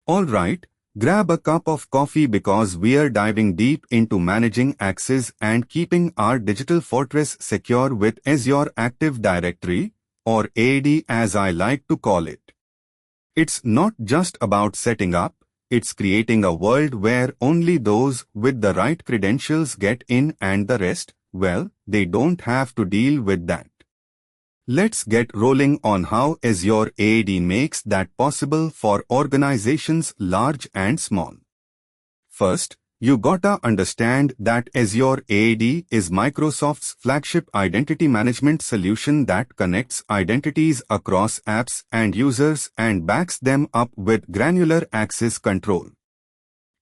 Alright, grab a cup of coffee because we're diving deep into managing access and keeping our digital fortress secure with Azure Active Directory, or AD as I like to call it. It's not just about setting up, it's creating a world where only those with the right credentials get in and the rest, well, they don't have to deal with that. Let's get rolling on how Azure AD makes that possible for organizations large and small. First, you gotta understand that Azure AD is Microsoft's flagship identity management solution that connects identities across apps and users and backs them up with granular access control.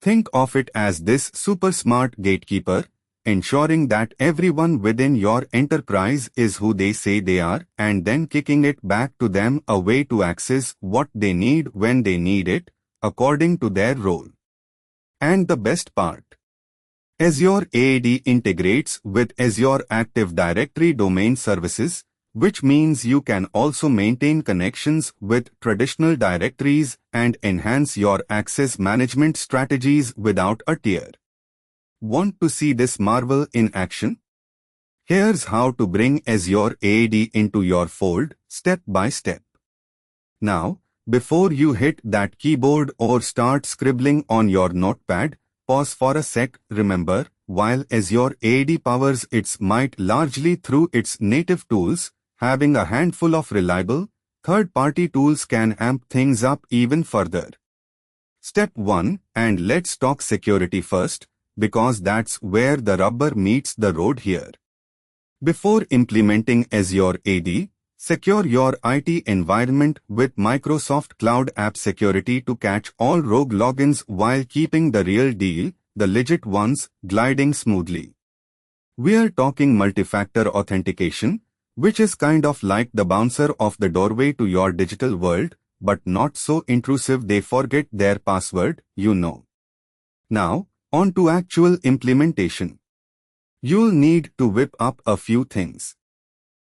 Think of it as this super smart gatekeeper, ensuring that everyone within your enterprise is who they say they are and then kicking it back to them a way to access what they need when they need it, according to their role. And the best part, Azure AD integrates with Azure Active Directory domain services, which means you can also maintain connections with traditional directories and enhance your access management strategies without a tear. Want to see this marvel in action? Here's how to bring Azure AD into your fold, step by step. Now, before you hit that keyboard or start scribbling on your notepad, pause for a sec. Remember, while Azure AD powers its might largely through its native tools, having a handful of reliable, third-party tools can amp things up even further. Step 1, and let's talk security first, because that's where the rubber meets the road here. Before implementing Azure AD, secure your IT environment with Microsoft Cloud App Security to catch all rogue logins while keeping the real deal, the legit ones, gliding smoothly. We're talking multi-factor authentication, which is kind of like the bouncer of the doorway to your digital world, but not so intrusive they forget their password, you know. Now, on to actual implementation. You'll need to whip up a few things.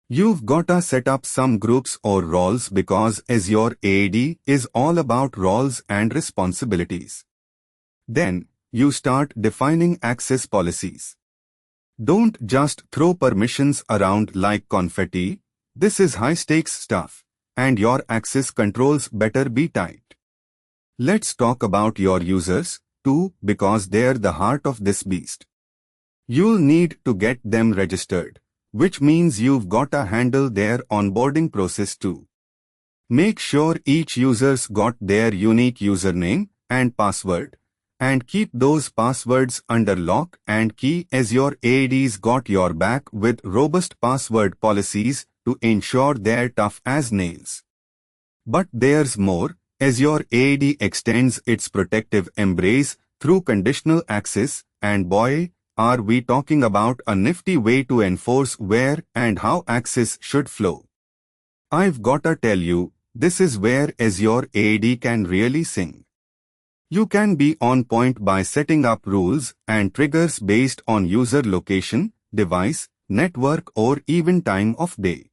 You've gotta set up some groups or roles because Azure AD is all about roles and responsibilities. Then, you start defining access policies. Don't just throw permissions around like confetti. This is high-stakes stuff, and your access controls better be tight. Let's talk about your users, too, because they're the heart of this beast. You'll need to get them registered, which means you've gotta handle their onboarding process too. Make sure each user's got their unique username and password, and keep those passwords under lock and key. Azure AD's got your back with robust password policies to ensure they're tough as nails. But there's more. Azure AD extends its protective embrace through conditional access, and boy, are we talking about a nifty way to enforce where and how access should flow. I've gotta tell you, this is where Azure AD can really sing. You can be on point by setting up rules and triggers based on user location, device, network, or even time of day.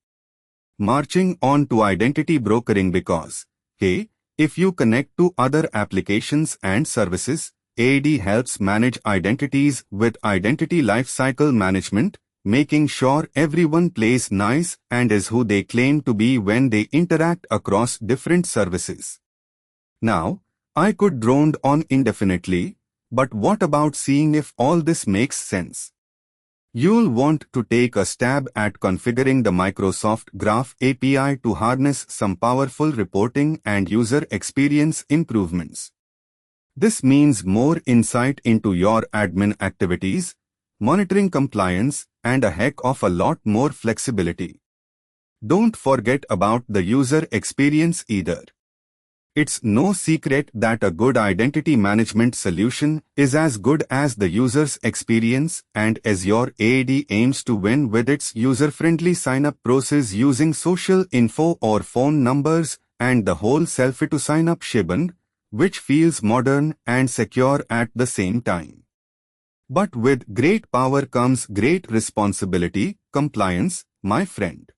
Marching on to identity brokering because, hey, if you connect to other applications and services, AD helps manage identities with Identity Lifecycle Management, making sure everyone plays nice and is who they claim to be when they interact across different services. Now, I could drone on indefinitely, but what about seeing if all this makes sense? You'll want to take a stab at configuring the Microsoft Graph API to harness some powerful reporting and user experience improvements. This means more insight into your admin activities, monitoring compliance, and a heck of a lot more flexibility. Don't forget about the user experience either. It's no secret that a good identity management solution is as good as the user's experience, and Azure AD aims to win with its user-friendly sign-up process using social info or phone numbers and the whole selfie-to-sign-up shebang, which feels modern and secure at the same time. But with great power comes great responsibility, compliance, my friend.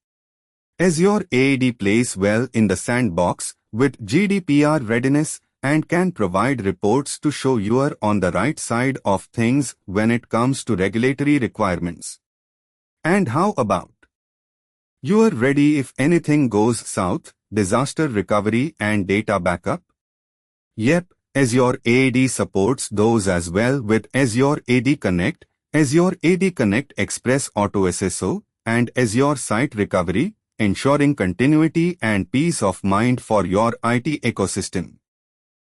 Azure AD plays well in the sandbox with GDPR readiness, and can provide reports to show you are on the right side of things when it comes to regulatory requirements. And how about you are ready if anything goes south, disaster recovery and data backup? Yep, Azure AD supports those as well with Azure AD Connect, Azure AD Connect Express Auto SSO, and Azure Site Recovery, ensuring continuity and peace of mind for your IT ecosystem.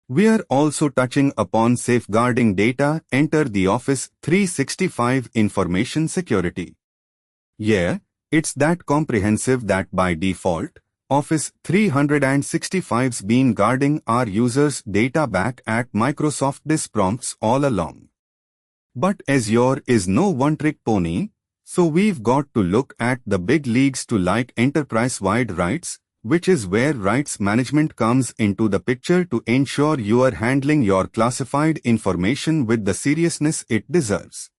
We are also touching upon safeguarding data. Enter the Office 365 information security. Yeah, it's that comprehensive that by default, Office 365's been guarding our users' data back at Microsoft DIS prompts all along. But Azure is no one-trick pony, so we've got to look at the big leagues to like enterprise-wide rights, which is where rights management comes into the picture to ensure you are handling your classified information with the seriousness it deserves.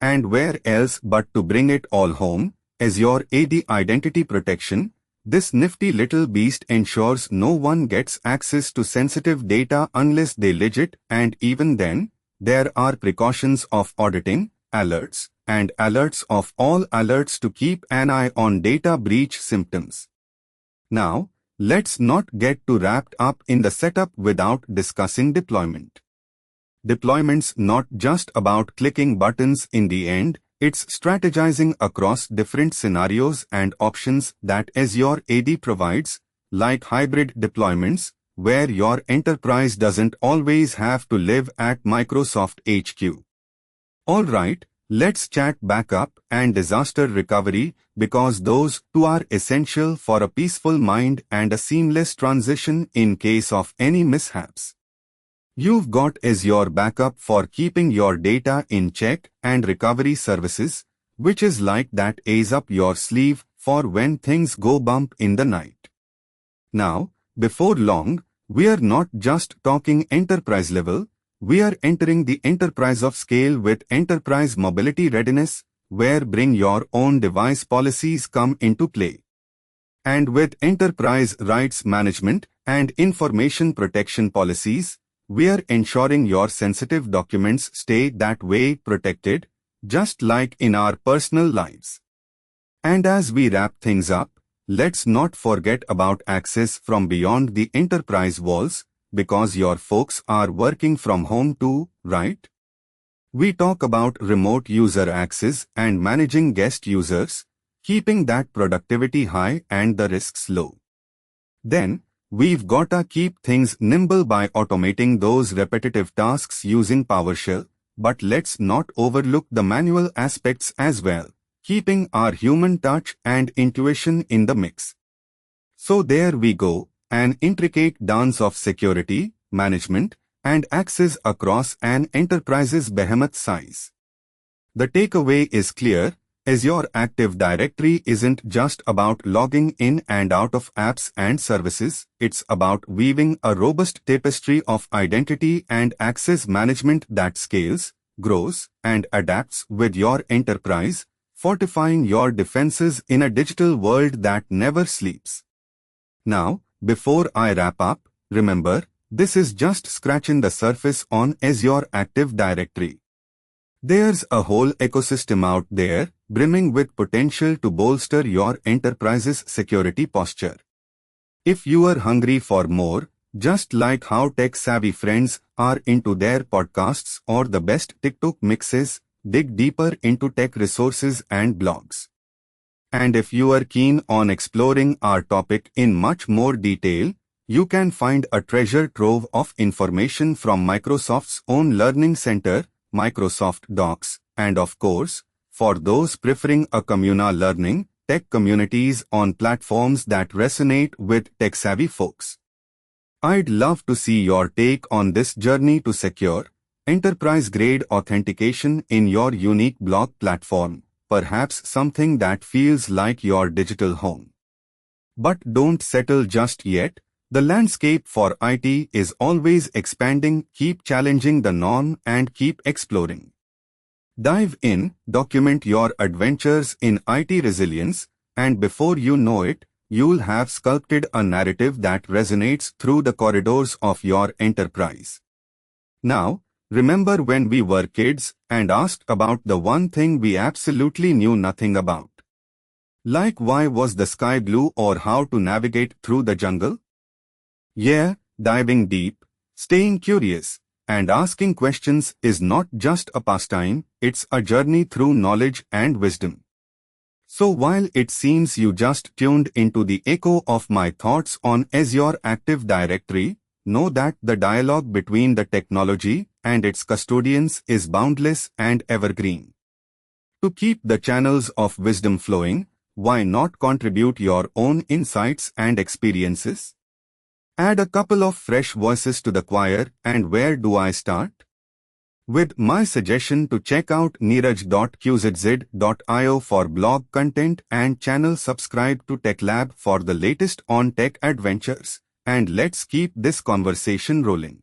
And where else but to bring it all home, Azure AD Identity Protection, this nifty little beast ensures no one gets access to sensitive data unless they legit, and even then, there are precautions of auditing, alerts, and alerts of all alerts to keep an eye on data breach symptoms. Now, let's not get too wrapped up in the setup without discussing deployment. Deployment's not just about clicking buttons in the end, it's strategizing across different scenarios and options that Azure AD provides, like hybrid deployments, where your enterprise doesn't always have to live at Microsoft HQ. Alright, let's chat backup and disaster recovery, because those two are essential for a peaceful mind and a seamless transition in case of any mishaps. You've got Azure Backup for keeping your data in check and recovery services, which is like that ace up your sleeve for when things go bump in the night. Now, before long, we are not just talking enterprise level, we are entering the enterprise of scale with enterprise mobility readiness, where bring your own device policies come into play. And with enterprise rights management and information protection policies, we are ensuring your sensitive documents stay that way protected, just like in our personal lives. And as we wrap things up, let's not forget about access from beyond the enterprise walls, because your folks are working from home too, right? We talk about remote user access and managing guest users, keeping that productivity high and the risks low. Then, we've gotta keep things nimble by automating those repetitive tasks using PowerShell, but let's not overlook the manual aspects as well, keeping our human touch and intuition in the mix. So there we go, an intricate dance of security, management, and access across an enterprise's behemoth size. The takeaway is clear. Azure Active Directory isn't just about logging in and out of apps and services, it's about weaving a robust tapestry of identity and access management that scales, grows, and adapts with your enterprise, fortifying your defenses in a digital world that never sleeps. Now, before I wrap up, remember, this is just scratching the surface on Azure Active Directory. There's a whole ecosystem out there, brimming with potential to bolster your enterprise's security posture. If you are hungry for more, just like how tech-savvy friends are into their podcasts or the best TikTok mixes, dig deeper into tech resources and blogs. And if you are keen on exploring our topic in much more detail, you can find a treasure trove of information from Microsoft's own Learning Center, Microsoft Docs, and of course, for those preferring a communal learning, tech communities on platforms that resonate with tech-savvy folks. I'd love to see your take on this journey to secure, enterprise-grade authentication in your unique blog platform, perhaps something that feels like your digital home. But don't settle just yet. The landscape for IT is always expanding. Keep challenging the norm and keep exploring. Dive in, document your adventures in IT resilience, and before you know it, you'll have sculpted a narrative that resonates through the corridors of your enterprise. Now, remember when we were kids and asked about the one thing we absolutely knew nothing about? Like why was the sky blue or how to navigate through the jungle? Yeah, diving deep, staying curious, and asking questions is not just a pastime, it's a journey through knowledge and wisdom. So while it seems you just tuned into the echo of my thoughts on Azure Active Directory, know that the dialogue between the technology and its custodians is boundless and evergreen. To keep the channels of wisdom flowing, why not contribute your own insights and experiences? Add a couple of fresh voices to the choir, and where do I start? With my suggestion to check out neeraj.qzz.io for blog content and channel subscribe to TechLab for the latest on tech adventures, and let's keep this conversation rolling.